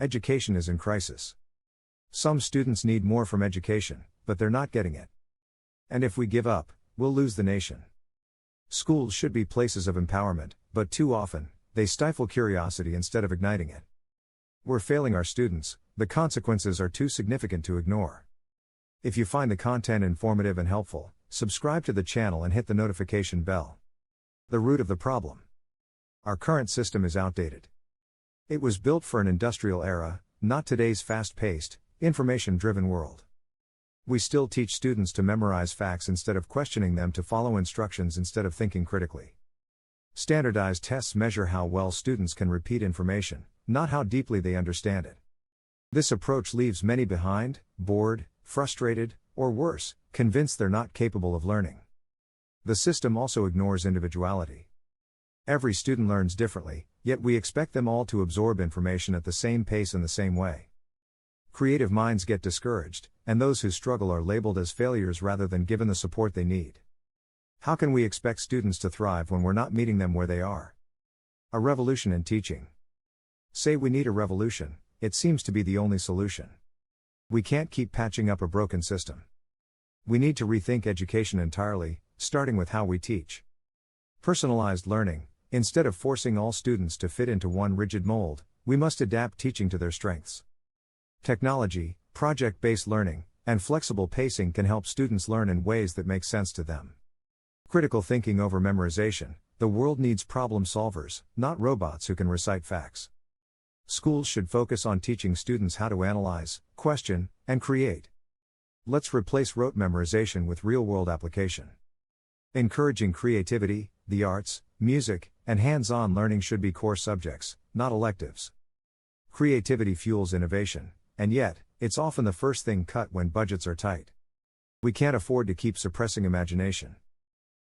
Education is in crisis. Some students need more from education, but they're not getting it. And if we give up, we'll lose the nation. Schools should be places of empowerment, but too often, they stifle curiosity instead of igniting it. We're failing our students, the consequences are too significant to ignore. If you find the content informative and helpful, subscribe to the channel and hit the notification bell. The root of the problem. Our current system is outdated. It was built for an industrial era, not today's fast-paced, information-driven world. We still teach students to memorize facts instead of questioning them, to follow instructions instead of thinking critically. Standardized tests measure how well students can repeat information, not how deeply they understand it. This approach leaves many behind, bored, frustrated, or worse, convinced they're not capable of learning. The system also ignores individuality. Every student learns differently, yet we expect them all to absorb information at the same pace in the same way. Creative minds get discouraged, and those who struggle are labeled as failures rather than given the support they need. How can we expect students to thrive when we're not meeting them where they are? A revolution in teaching. Say we need a revolution, it seems to be the only solution. We can't keep patching up a broken system. We need to rethink education entirely, starting with how we teach. Personalized learning. Instead of forcing all students to fit into one rigid mold, we must adapt teaching to their strengths. Technology, project-based learning, and flexible pacing can help students learn in ways that make sense to them. Critical thinking over memorization. The world needs problem solvers, not robots who can recite facts. Schools should focus on teaching students how to analyze, question, and create. Let's replace rote memorization with real-world application. Encouraging creativity, the arts, music, and hands-on learning should be core subjects, not electives. Creativity fuels innovation, and yet, it's often the first thing cut when budgets are tight. We can't afford to keep suppressing imagination.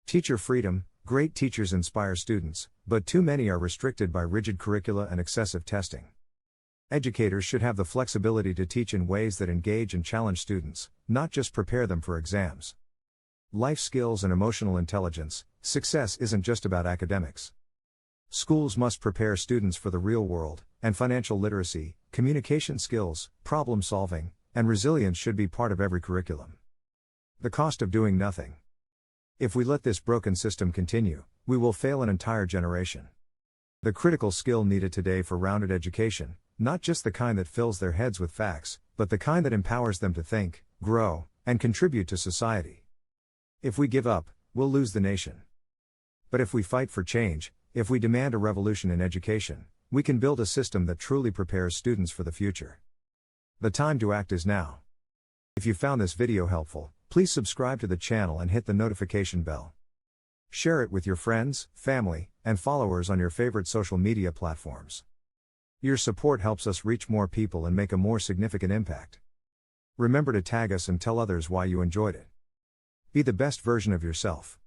Teacher freedom. Great teachers inspire students, but too many are restricted by rigid curricula and excessive testing. Educators should have the flexibility to teach in ways that engage and challenge students, not just prepare them for exams. Life skills and emotional intelligence. Success isn't just about academics. Schools must prepare students for the real world, and financial literacy, communication skills, problem solving, and resilience should be part of every curriculum. The cost of doing nothing. If we let this broken system continue, we will fail an entire generation. The critical skill needed today for rounded education, not just the kind that fills their heads with facts, but the kind that empowers them to think, grow, and contribute to society. If we give up, we'll lose the nation. But if we fight for change, if we demand a revolution in education, we can build a system that truly prepares students for the future. The time to act is now. If you found this video helpful, please subscribe to the channel and hit the notification bell. Share it with your friends, family, and followers on your favorite social media platforms. Your support helps us reach more people and make a more significant impact. Remember to tag us and tell others why you enjoyed it. Be the best version of yourself.